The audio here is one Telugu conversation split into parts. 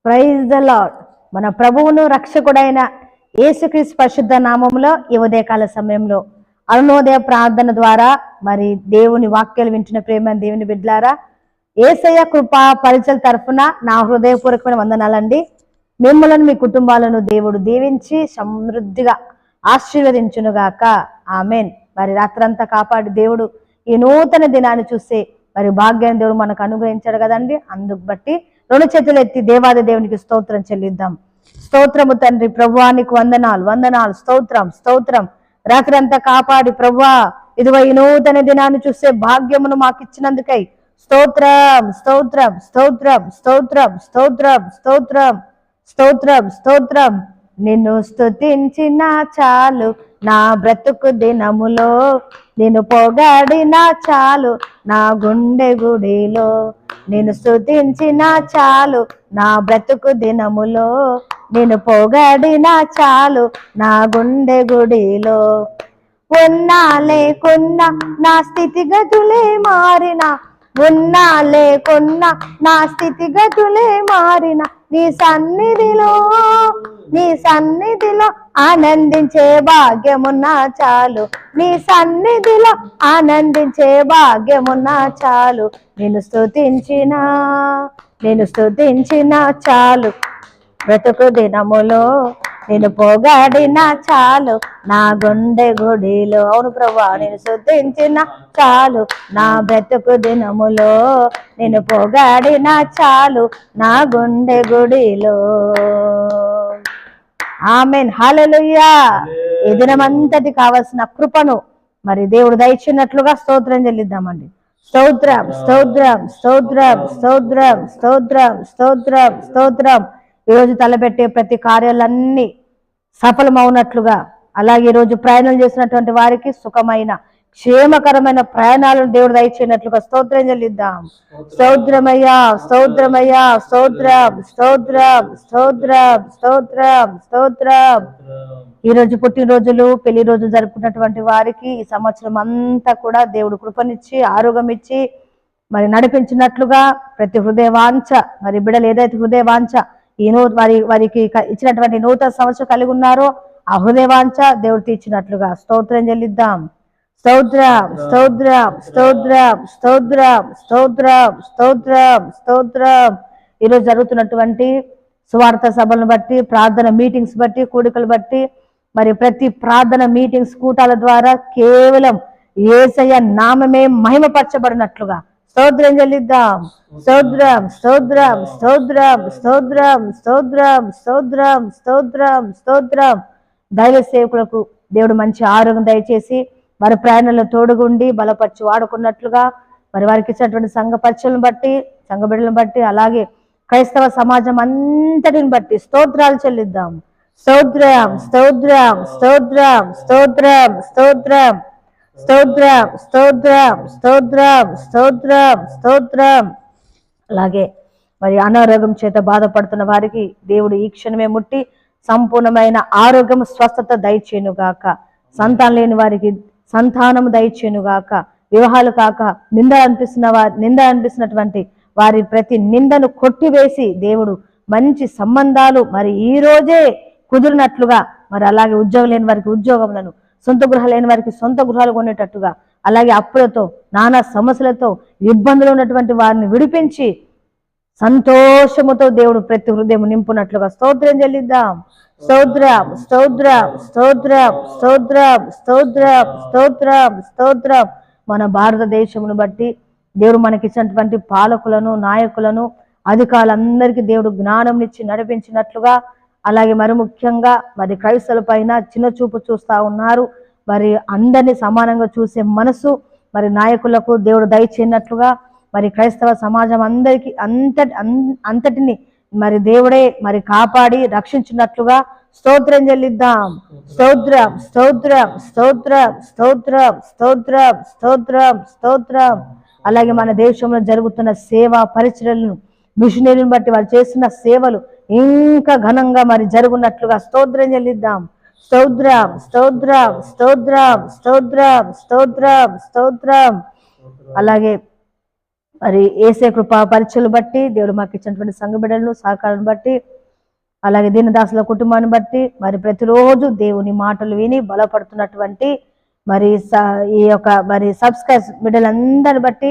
Praise the lord. మన ప్రభువును రక్షకుడైన యేసుక్రీస్తు పరిశుద్ధ నామములో ఈ ఉదయకాల సమయంలో అరుణోదయ ప్రార్థన ద్వారా మరి దేవుని వాక్యాలు వింటున్న ప్రేమ దేవుని బిడ్డలారా, యేసయ్య కృపా పరిచయ తరఫున నా హృదయపూర్వకమైన వందనాలండి. మిమ్మలను మీ కుటుంబాలను దేవుడు దీవించి సమృద్ధిగా ఆశీర్వదించునుగాక. ఆమెన్. మరి రాత్రంతా కాపాడి దేవుడు ఈ నూతన దినాన్ని చూసే మరి భాగ్యాన్ని దేవుడు మనకు అనుగ్రహించాడు కదండి. అందుకు బట్టి రెండు చేతులు ఎత్తి దేవాది దేవునికి స్తోత్రం చెల్లిద్దాం. స్తోత్రము తండ్రి, ప్రభువానికి వందనాలు వందనాలు, స్తోత్రం స్తోత్రం. రాత్రంతా కాపాడి ప్రభువా ఇదిగో ఈ నూతన దినాన్ని చూసే భాగ్యమును మాకు ఇచ్చినందుకై స్తోత్రం స్తోత్రం స్తోత్రం స్తోత్రం స్తోత్రం స్తోత్రం స్తోత్రం స్తోత్రం. నిన్ను స్తుతించిన చాలు నా బ్రతుకు దినములో, నిన్ను పొగాడిన చాలు నా గుండె గుడిలో. నిన్ను స్తుతించిన చాలు నా బ్రతుకు దినములో, నిన్ను పొగాడిన చాలు నా గుండె గుడిలో. ఉన్నా లేకున్నా నా స్థితిగతులే మారిన, ఉన్నా లేకున్నా నా స్థితిగతులే మారిన, నీ సన్నిధిలో నీ సన్నిధిలో ఆనందించే భాగ్యమున్నా చాలు, నీ సన్నిధిలో ఆనందించే భాగ్యమున్నా చాలు. నేను స్తుతించిన చాలు బ్రతుకు దినములో, నేను పొగాడిన చాలు నా గుండె గుడిలో. అవును ప్రభువా, నేను స్తుతించిన చాలు నా బ్రతుకు దినములో, నేను పొగాడిన చాలు నా గుండె గుడిలో. ఆమెన్. హల్లెలూయా. ఈ దినమంతటి కావలసిన కృపను మరి దేవుడు దయచినట్లుగా స్తోత్రం చెల్లిద్దామండి. స్తోత్రం స్తోత్రం స్తోత్రం స్తోత్రం స్తోత్రం స్తోత్రం స్తోత్రం. ఈరోజు తలపెట్టే ప్రతి కార్యాలన్నీ సఫలమవునట్లుగా, అలాగే ఈరోజు ప్రయాణం చేసినటువంటి వారికి సుఖమైన క్షేమకరమైన ప్రయాణాలను దేవుడు దయచేయనట్లుగా స్తోత్రం చెల్లిద్దాం. స్తోత్రమయ్యా స్తోత్రమయ్యా స్తోత్రం స్తోత్రం స్తోత్రం స్తోత్రం స్తోత్రం. ఈరోజు పుట్టినరోజులు పెళ్లి రోజు జరుపుకున్నటువంటి వారికి ఈ సంవత్సరం అంతా కూడా దేవుడు కృపనిచ్చి ఆరోగ్యం ఇచ్చి మరి నడిపించినట్లుగా ప్రతి హృదయ వాంఛ, మరి బిడ్డలు ఏదైతే హృదయ వాంఛ ఈ వారికి ఇచ్చినటువంటి నూతన సంవత్సరం కలిగి ఉన్నారో ఆ హృదయ వాంఛ దేవుడు తీర్చినట్లుగా స్తోత్రం చెల్లిద్దాం. స్తోత్రం స్తోత్రం స్తోత్రం స్తోత్రం స్తోత్రం స్తోత్రం స్తోత్రం. ఈరోజు జరుగుతున్నటువంటి సువార్త సభలను బట్టి, ప్రార్థన మీటింగ్స్ బట్టి, కూడికలు బట్టి, మరి ప్రతి ప్రార్థన మీటింగ్స్ కూటాల ద్వారా కేవలం యేసయ్య నామమే మహిమపరచబడినట్లుగా స్తోత్రం చెల్లిద్దాం. స్తోత్రం స్తోత్రం స్తోత్రం స్తోత్రం స్తోత్రం స్తోత్రం స్తోత్రం స్తోత్రం. దైవ సేవకులకు దేవుడు మంచి ఆరోగ్యం దయచేసి వారి ప్రయాణంలో తోడుగుండి బలపరిచి వాడుకున్నట్లుగా, మరి వారికి ఇచ్చినటువంటి సంఘ పరిచయలను బట్టి, సంఘ బిడ్డలను బట్టి, అలాగే క్రైస్తవ సమాజం అంతటిని బట్టి స్తోత్రాలు చెల్లిద్దాం. స్తోత్రం స్తోత్రం స్తోత్రం స్తోత్రం స్తోత్రం స్తోత్రం స్తోత్రం స్తోత్రం స్తోత్రం స్తోత్రం. అలాగే మరి అనారోగ్యం చేత బాధపడుతున్న వారికి దేవుడు ఈ క్షణమే ముట్టి సంపూర్ణమైన ఆరోగ్యం స్వస్థత దయచేయునుగాక. సంతానం లేని వారికి సంతానము దయచేయునుగాక. వివాహాలు కాక నింద అనిపిస్తున్నటువంటి వారి ప్రతి నిందను కొట్టివేసి దేవుడు మంచి సంబంధాలు మరి ఈ రోజే కుదిరినట్లుగా, మరి అలాగే ఉద్యోగం లేని వారికి ఉద్యోగములను, సొంత గృహాలు లేని వారికి సొంత గృహాలు కొనేటట్టుగా, అలాగే అప్పులతో నానా సమస్యలతో ఇబ్బందులు ఉన్నటువంటి వారిని విడిపించి సంతోషముతో దేవుడు ప్రతి హృదయం నింపునట్లుగా స్తోత్రం చెల్లిద్దాం. స్తోత్రం స్తోత్రం స్తోత్రం స్తోత్రం స్తోత్రం స్తోత్రం స్తోత్రం. మన భారతదేశమును బట్టి దేవుడు మనకిచ్చినటువంటి పాలకులను, నాయకులను, అధికారులందరికీ దేవుడు జ్ఞానం ఇచ్చి నడిపించినట్లుగా, అలాగే మరి ముఖ్యంగా మరి క్రైస్తవుల పైన చిన్న చూపు చూస్తా ఉన్నారు. మరి అందరినీ సమానంగా చూసే మనసు మరి నాయకులకు దేవుడు దయచేయనట్లుగా, మరి క్రైస్తవ సమాజం అంతటిని మరి దేవుడే మరి కాపాడి రక్షించినట్లుగా స్తోత్రం చెల్లిద్దాం. స్తోత్రం స్తోత్రం స్తోత్రం స్తోత్రం స్తోత్రం స్తోత్రం స్తోత్రం. అలాగే మన దేశంలో జరుగుతున్న సేవా పరిచర్యలను, మిషనరీని బట్టి వారు చేస్తున్న సేవలు ఇంకా ఘనంగా మరి జరుగునట్లుగా స్తోత్రం చెల్లిద్దాం. స్తోత్రం స్తోత్రం స్తోత్రం స్తోత్రం స్తోత్రం స్తోత్రం. అలాగే మరి ఏసే కృపా పరిచయలు బట్టి, దేవుడు మాకు ఇచ్చినటువంటి సంఘ బిడ్డలను సహకారాన్ని బట్టి, అలాగే దీనదాసుల కుటుంబాన్ని బట్టి, మరి ప్రతిరోజు దేవుని మాటలు విని బలపడుతున్నటువంటి మరి ఈ యొక్క మరి సబ్స్క్రైబ్ బిడ్డలందరిని బట్టి,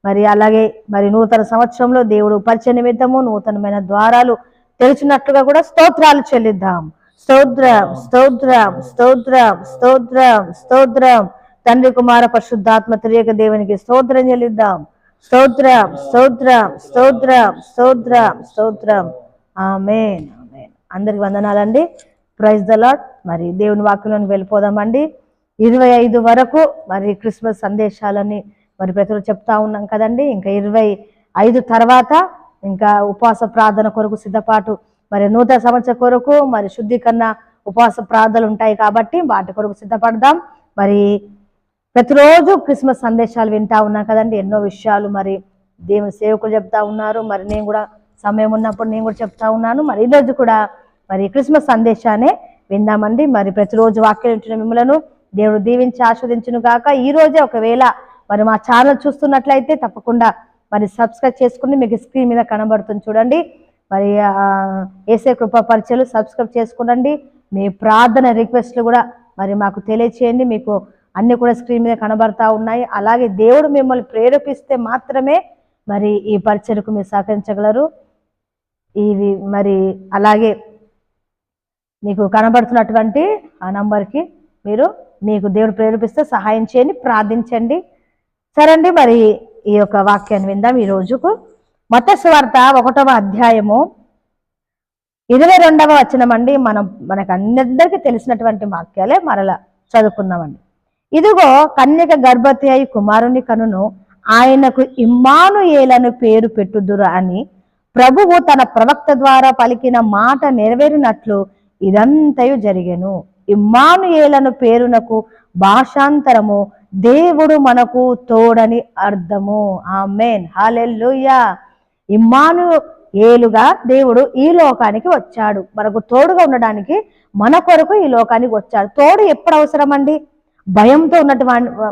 మరి అలాగే మరి నూతన సంవత్సరంలో దేవుడు పరిచయ నిమిత్తము నూతనమైన ద్వారాలు తెరిచినట్లుగా కూడా స్తోత్రాలు చెల్లిద్దాం. స్తోత్రం, స్తోత్రం, స్తోత్రం, స్తోత్రం, స్తోత్రం. తండ్రి కుమార పరిశుద్ధాత్మ త్రియేక దేవునికి స్తోత్రం చెల్లిద్దాం. స్తోత్రం, స్తోత్రం, స్తోత్రం, స్తోత్రం, స్తోత్రం. ఆమేన్, ఆమేన్. అందరికి వందనాలండి. Praise the lord. మరి దేవుని వాక్యంలోకి వెళ్ళిపోదామండి. 25 వరకు మరి క్రిస్మస్ సందేశాలని మరి ప్రతిరోజు చెప్తా ఉన్నాం కదండి. ఇంకా 25 తర్వాత ఇంకా ఉపవాస ప్రార్థన కొరకు సిద్ధపాటు, మరి నూతన సంవత్సరం కొరకు మరి శుద్ధీకరణ ఉపవాస ప్రార్థనలు ఉంటాయి కాబట్టి వాటి కొరకు సిద్ధపడదాం. మరి ప్రతిరోజు క్రిస్మస్ సందేశాలు వింటా ఉన్నాం కదండి. ఎన్నో విషయాలు మరి దేవుని సేవకులు చెప్తా ఉన్నారు. మరి నేను కూడా సమయం ఉన్నప్పుడు నేను కూడా చెప్తా ఉన్నాను. మరి ఈరోజు కూడా మరి క్రిస్మస్ సందేశాన్ని విందామండి. మరి ప్రతిరోజు వాక్యం వింటున్న మిమ్మలను దేవుడు దీవించి ఆస్వాదించును గాక. ఈ రోజే ఒకవేళ మరి మా ఛానల్ చూస్తున్నట్లయితే తప్పకుండా మరి సబ్స్క్రైబ్ చేసుకుని, మీకు స్క్రీన్ మీద కనబడుతుంది చూడండి. మరి ఏసే కృపా పరిచయలు సబ్స్క్రైబ్ చేసుకునండి. మీ ప్రార్థన రిక్వెస్ట్లు కూడా మరి మాకు తెలియచేయండి. మీకు అన్ని కూడా స్క్రీన్ మీద కనబడతా ఉన్నాయి. అలాగే దేవుడు మిమ్మల్ని ప్రేరేపిస్తే మాత్రమే మరి ఈ పరిచయకు మీరు సహకరించగలరు. ఇవి మరి అలాగే మీకు కనబడుతున్నటువంటి ఆ నంబర్కి మీకు దేవుడు ప్రేరేపిస్తే సహాయం చేయండి, ప్రార్థించండి. సరే అండి, మరి ఈ యొక్క వాక్యాన్ని విందాం. ఈ రోజుకు మత్తయి సువార్త 1వ అధ్యాయము 22వ వచనం అండి. మనకు అందరికీ తెలిసినటువంటి వాక్యాలే మరలా చదువుకుందామండి. ఇదిగో కన్యక గర్భవతి అయి కుమారుని కనును, ఆయనకు ఇమ్మానుయేలను పేరు పెట్టుదురు అని ప్రభువు తన ప్రవక్త ద్వారా పలికిన మాట నెరవేరినట్లు ఇదంతయు జరిగెను. ఇమ్మానుయేలను పేరునకు భాషాంతరము దేవుడు మనకు తోడని అర్థము. ఆమేన్, హల్లెలూయా. ఇమ్మానుయేలుగా దేవుడు ఈ లోకానికి వచ్చాడు, మనకు తోడుగా ఉండడానికి, మన కొరకు ఈ లోకానికి వచ్చాడు. తోడు ఎప్పుడు అవసరం అండి? భయంతో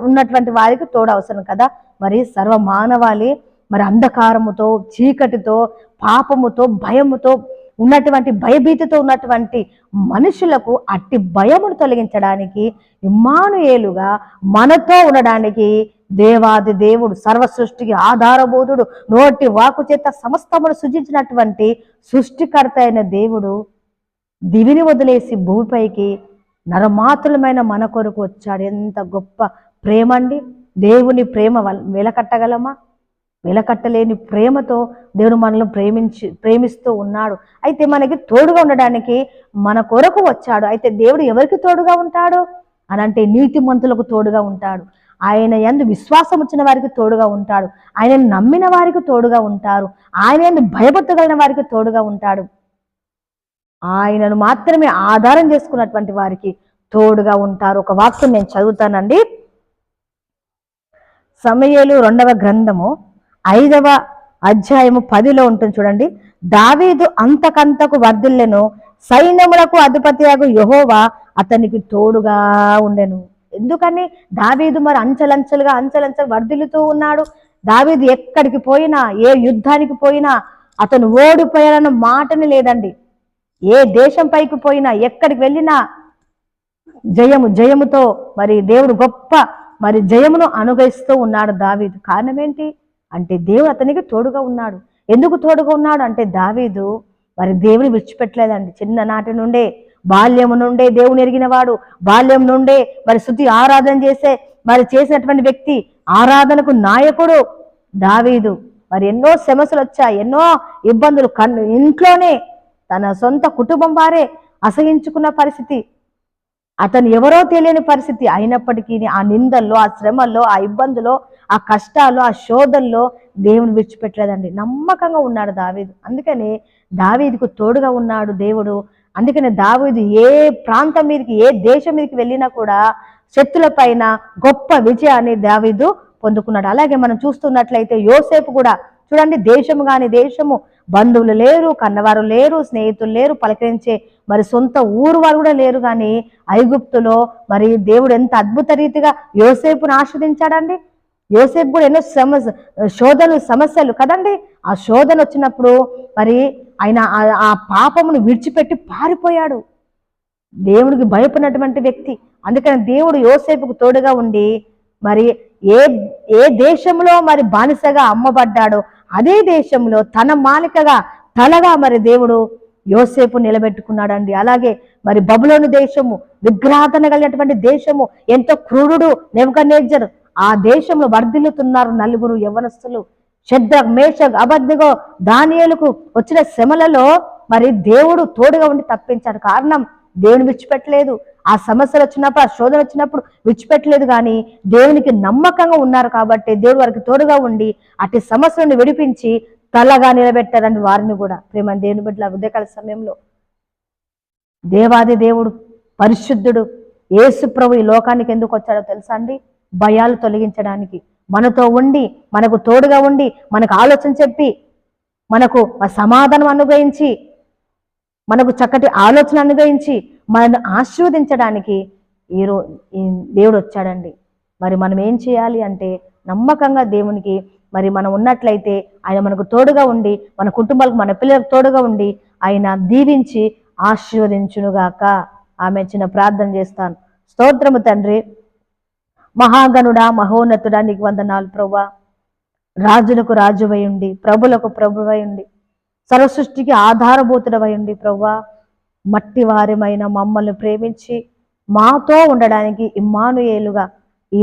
ఉన్నటువంటి వారికి తోడు అవసరం కదా. మరి సర్వ మానవాళి మరి అంధకారముతో, చీకటితో, పాపముతో, భయముతో ఉన్నటువంటి భయభీతితో ఉన్నటువంటి మనుషులకు అట్టి భయమును తొలగించడానికి, ఇమ్మానుయేలుగా మనతో ఉండడానికి దేవాది దేవుడు, సర్వ సృష్టికి ఆధారబోధుడు, నోటి వాకు చేత సమస్తమును సృజించినటువంటి సృష్టికర్త అయిన దేవుడు దివిని వదిలేసి భూమిపైకి నరమాతులమైన మన కొరకు వచ్చాడు. ఎంత గొప్ప ప్రేమ అండి! దేవుని ప్రేమ వెలకట్టగలమా? వెలకట్టలేని ప్రేమతో దేవుడు మనల్ని ప్రేమిస్తూ ఉన్నాడు. అయితే మనకి తోడుగా ఉండడానికి మన కొరకు వచ్చాడు. అయితే దేవుడు ఎవరికి తోడుగా ఉంటాడు అని అంటే నీతిమంతులకు తోడుగా ఉంటాడు. ఆయన యందు విశ్వాసం వచ్చిన వారికి తోడుగా ఉంటాడు. ఆయనను నమ్మిన వారికి తోడుగా ఉంటారు. ఆయనను భయపడగలిగిన వారికి తోడుగా ఉంటాడు. ఆయనను మాత్రమే ఆధారం చేసుకున్నటువంటి వారికి తోడుగా ఉంటారు. ఒక వాక్యం నేను చదువుతానండి. సమూయేలు 2వ గ్రంథము 5వ అధ్యాయము 10లో ఉంటుంది చూడండి. దావీదు అంతకంతకు వర్ధిల్లెను, సైన్యములకు అధిపతియగు యెహోవా అతనికి తోడుగా ఉండెను. ఎందుకని? దావీదు మరి అంచెలంచెలుగా వర్ధిల్లుతూ ఉన్నాడు. దావీదు ఎక్కడికి పోయినా, ఏ యుద్ధానికి పోయినా అతను ఓడిపోయాడన్న మాటని లేదండి. ఏ దేశం పైకి పోయినా, ఎక్కడికి వెళ్ళినా జయముతో మరి దేవుడు గొప్ప మరి జయమును అనుగ్రహిస్తూ ఉన్నాడు దావీదు. కారణం ఏంటి అంటే దేవుడు అతనికి తోడుగా ఉన్నాడు. ఎందుకు తోడుగా ఉన్నాడు అంటే దావీదు మరి దేవుని విడిచిపెట్టలేదండి. చిన్ననాటి నుండే, బాల్యము నుండే దేవుని ఎరిగిన వాడు, బాల్యం నుండే మరి స్తుతి ఆరాధన చేసినటువంటి వ్యక్తి, ఆరాధనకు నాయకుడు దావీదు. మరి ఎన్నో సమస్యలు వచ్చాయి, ఎన్నో ఇబ్బందులు, ఇంట్లోనే తన సొంత కుటుంబం వారే అసహించుకున్న పరిస్థితి, అతను ఎవరో తెలియని పరిస్థితి అయినప్పటికీ ఆ నిందల్లో, ఆ శ్రమల్లో, ఆ ఇబ్బందులో, ఆ కష్టాల్లో, ఆ శోధనలో దేవుని విడిచిపెట్టలేదండి. నమ్మకంగా ఉన్నాడు దావీదు. అందుకని దావీదుకు తోడుగా ఉన్నాడు దేవుడు. అందుకని దావీదు ఏ ప్రాంతం మీదకి, ఏ దేశం మీదకి వెళ్ళినా కూడా శత్రుల పైన గొప్ప విజయాన్ని దావీదు పొందుకున్నాడు. అలాగే మనం చూస్తున్నట్లయితే యోసేపు కూడా చూడండి, దేశము బంధువులు లేరు, కన్నవారు లేరు, స్నేహితులు లేరు, పలకరించే మరి సొంత ఊరు వారు కూడా లేరు. కానీ ఐగుప్తులో మరి దేవుడు ఎంత అద్భుత రీతిగా యోసేపును ఆస్వాదించాడండి. యోసేపు కూడా ఎన్నో శోధనలు సమస్యలు కదండి. ఆ శోధన వచ్చినప్పుడు మరి ఆయన ఆ పాపమును విడిచిపెట్టి పారిపోయాడు. దేవుడికి భయపడినటువంటి వ్యక్తి. అందుకని దేవుడు యోసేపుకు తోడుగా ఉండి మరి ఏ ఏ దేశంలో మరి బానిసగా అమ్మబడ్డాడో అదే దేశంలో తన మాలికగా తలగా మరి దేవుడు యోసేపు నిలబెట్టుకున్నాడండి. అలాగే మరి బబులోను దేశము, విగ్రహాధన కలిగినటువంటి దేశము, ఎంతో క్రూరుడు నెబుకద్నెజరు, ఆ దేశంలో వర్ధిల్లుతున్నారు నలుగురు యవ్వనస్తులు. షద్రక్, మేషక్, అబేద్నెగో, దానియేలుకు వచ్చిన శ్రమలలో మరి దేవుడు తోడుగా ఉండి తప్పించాడు. కారణం దేవుని విడిచిపెట్టలేదు. ఆ సమస్యలు వచ్చినప్పుడు, ఆ శోధన వచ్చినప్పుడు విడిచిపెట్టలేదు, కానీ దేవునికి నమ్మకంగా ఉన్నారు కాబట్టి దేవుడు వారికి తోడుగా ఉండి అటు సమస్యలను విడిపించి తలగా నిలబెట్టారండి వారిని కూడా. ప్రేమ దేవుని బిడ్డల ఉదయకాల సమయంలో దేవాది దేవుడు పరిశుద్ధుడు యేసు ప్రభు ఈ లోకానికి ఎందుకు వచ్చాడో తెలుసా అండి? భయాలు తొలగించడానికి, మనతో ఉండి, మనకు తోడుగా ఉండి, మనకు ఆలోచన చెప్పి, మనకు సమాధానం అనుగ్రహించి, మనకు చక్కటి ఆలోచన అనుగ్రహించి మనల్ని ఆశీర్వదించడానికి దేవుడు వచ్చాడండి. మరి మనం ఏం చేయాలి అంటే నమ్మకంగా దేవునికి మరి మనం ఉన్నట్లయితే ఆయన మనకు తోడుగా ఉండి, మన కుటుంబాలకు, మన పిల్లలకు తోడుగా ఉండి ఆయన దీవించి ఆశీర్వదించునుగాక. ఆమె చిన్న ప్రార్థన చేస్తాను. స్తోత్రము తండ్రి, మహాగణుడా, మహోన్నతుడా, నీకు వందనాలు ప్రభువా. రాజులకు రాజువై ఉండి, ప్రభులకు ప్రభువై ఉండి, సర్వసృష్టికి ఆధారభూతుడవై ఉండి ప్రభువా, మట్టి వారిమైన మమ్మల్ని ప్రేమించి మాతో ఉండడానికి ఇమ్మానుయేలుగా ఈ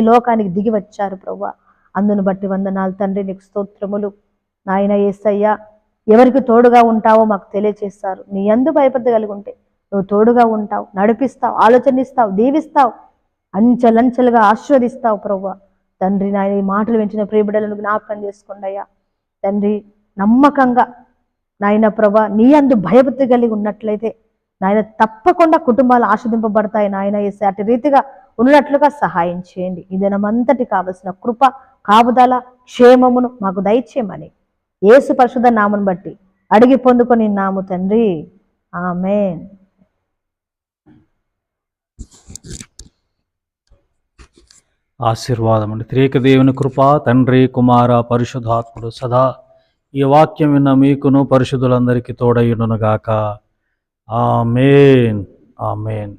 లోకానికి దిగి వచ్చారు ప్రభువా. అందును బట్టి వందనాలు తండ్రి, నీకు స్తోత్రములు. నాయన యేసయ్యా, ఎవరికి తోడుగా ఉంటావో మాకు తెలియచేస్తారు. నీ యందు భయపడత కలిగి ఉంటే నువ్వు తోడుగా ఉంటావు, నడిపిస్తావు, ఆలోచనిస్తావు, దీవిస్తావు, అంచెలంచెలుగా ఆశీర్వదిస్తావు ప్రభువా. తండ్రి నాయన ఈ మాటలు వింటున్న ప్రియబిడ్డలను జ్ఞాపకం చేసుకోండి అయ్యా. తండ్రి నమ్మకంగా నాయన ప్రభా నీ యందు భయభక్తి కలిగి ఉన్నట్లయితే నాయన తప్పకుండా కుటుంబాలు ఆశీర్వదింపబడతాయి. నాయన యేసే అటు రీతిగా ఉన్నట్లుగా సహాయం చేయండి. ఈ దినమంతటి కావలసిన కృప, కాపుదల, క్షేమమును మాకు దయచేయమని యేసు పరిశుద్ధ నామమును బట్టి అడిగి పొందుకొని నాము తండ్రి, ఆమేన్. ఆశీర్వాదం అండి. త్రియేక దేవుని కృప, తండ్రి, కుమార, పరిశుద్ధాత్ముడు సదా ఈ వాక్యం విన్న మీకును పరిశుద్ధులందరికీ తోడయ్యుండును గాక. ఆమేన్, ఆమేన్.